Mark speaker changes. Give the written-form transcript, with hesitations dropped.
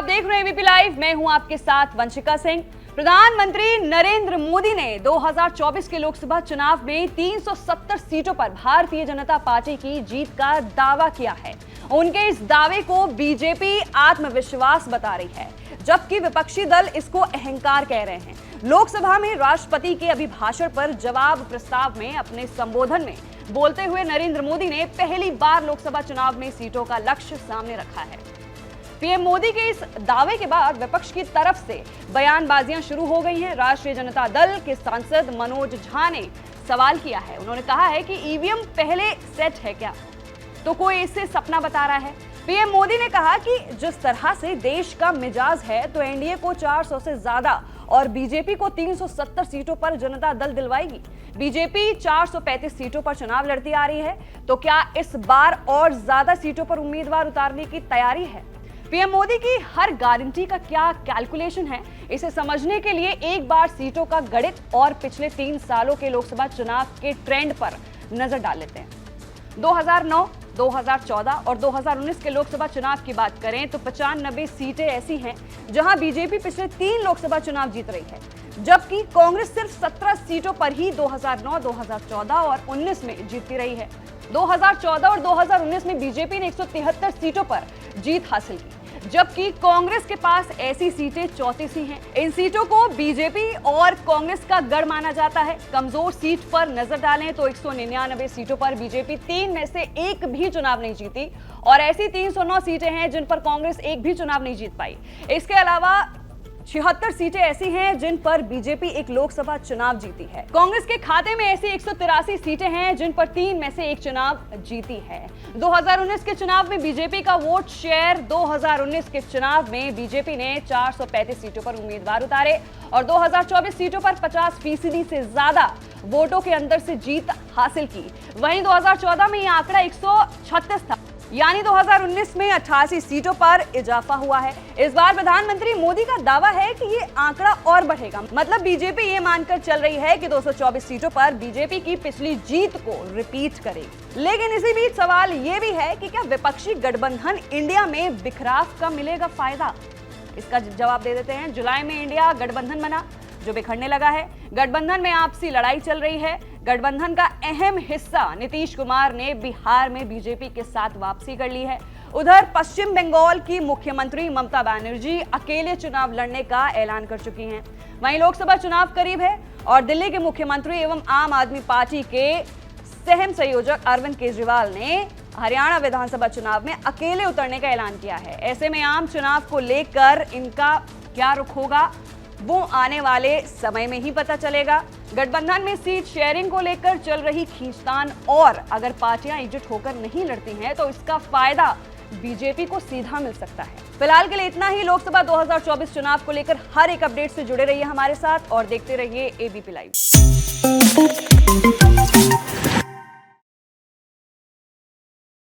Speaker 1: आप देख रहे हैं एबीपी लाइव। मैं हूं आपके साथ वंशिका सिंह। प्रधानमंत्री नरेंद्र मोदी ने 2024 के लोकसभा चुनाव में 370 सीटों पर भारतीय जनता पार्टी की जीत का दावा किया है। उनके इस दावे को बीजेपी आत्मविश्वास बता रही है, जबकि विपक्षी दल इसको अहंकार कह रहे हैं। लोकसभा में राष्ट्रपति के अभिभाषण पर जवाब प्रस्ताव में अपने संबोधन में बोलते हुए नरेंद्र मोदी ने पहली बार लोकसभा चुनाव में सीटों का लक्ष्य सामने रखा है। पीएम मोदी के इस दावे के बाद विपक्ष की तरफ से बयानबाजियां शुरू हो गई हैं। राष्ट्रीय जनता दल के सांसद मनोज झा ने सवाल किया है। उन्होंने कहा है कि ईवीएम पहले सेट है क्या, तो कोई इसे सपना बता रहा है। पीएम मोदी ने कहा कि जिस तरह से देश का मिजाज है तो एनडीए को 400 से ज्यादा और बीजेपी को 370 सीटों पर जनता दल दिलवाएगी। बीजेपी 435 सीटों पर चुनाव लड़ती आ रही है, तो क्या इस बार और ज्यादा सीटों पर उम्मीदवार उतारने की तैयारी है? पीएम मोदी की हर गारंटी का क्या कैलकुलेशन है, इसे समझने के लिए एक बार सीटों का गणित और पिछले 3 सालों के लोकसभा चुनाव के ट्रेंड पर नजर डाल लेते हैं। 2009, 2014 और 2019 के लोकसभा चुनाव की बात करें तो 95 सीटें ऐसी हैं जहां बीजेपी पिछले 3 लोकसभा चुनाव जीत रही है, जबकि कांग्रेस सिर्फ 17 सीटों पर ही 2009, 2014 और 19 में जीतती रही है। 2014 और 2019 में बीजेपी ने 173 सीटों पर जीत हासिल की, जबकि कांग्रेस के पास ऐसी सीटें 34 ही हैं। इन सीटों को बीजेपी और कांग्रेस का गढ़ माना जाता है। कमजोर सीट पर नजर डालें तो 199 सीटों पर बीजेपी 3 में से एक भी चुनाव नहीं जीती और ऐसी 309 सीटें हैं जिन पर कांग्रेस एक भी चुनाव नहीं जीत पाई। इसके अलावा 76 सीटें ऐसी हैं जिन पर बीजेपी एक लोकसभा चुनाव जीती है। कांग्रेस के खाते में ऐसी 183 सीटें हैं जिन पर 3 में से एक चुनाव जीती है। 2019 के चुनाव में बीजेपी का वोट शेयर 2019 के चुनाव में बीजेपी ने 435 सीटों पर उम्मीदवार उतारे और 2024 सीटों पर 50% से ज्यादा वोटों के अंतर से जीत हासिल की। वहीं 2014 में यह आंकड़ा 136 था, यानी 2019 में 88 सीटों पर इजाफा हुआ है। इस बार प्रधानमंत्री मोदी का दावा है कि ये आंकड़ा और बढ़ेगा। मतलब बीजेपी ये मानकर चल रही है कि 224 सीटों पर बीजेपी की पिछली जीत को रिपीट करेगी। लेकिन इसी बीच सवाल ये भी है कि क्या विपक्षी गठबंधन इंडिया में बिखराव का मिलेगा फायदा? इसका जवाब दे देते हैं। जुलाई में इंडिया गठबंधन बना जो बिखरने लगा है। गठबंधन में आपसी लड़ाई चल रही है। गठबंधन का अहम हिस्सा नीतीश कुमार ने बिहार में बीजेपी के साथ वापसी कर ली है। उधर पश्चिम बंगाल की मुख्यमंत्री ममता बनर्जी अकेले चुनाव लड़ने का ऐलान कर चुकी हैं। वहीं लोकसभा चुनाव करीब है और दिल्ली के मुख्यमंत्री एवं आम आदमी पार्टी के सहम संयोजक अरविंद केजरीवाल ने हरियाणा विधानसभा चुनाव में अकेले उतरने का ऐलान किया है। ऐसे में आम चुनाव को लेकर इनका क्या रुख होगा वो आने वाले समय में ही पता चलेगा। गठबंधन में सीट शेयरिंग को लेकर चल रही खींचतान और अगर पार्टियां एकजुट होकर नहीं लड़ती हैं तो इसका फायदा बीजेपी को सीधा मिल सकता है। फिलहाल के लिए इतना ही। लोकसभा 2024 चुनाव को लेकर हर एक अपडेट से जुड़े रहिए हमारे साथ और देखते रहिए एबीपी लाइव।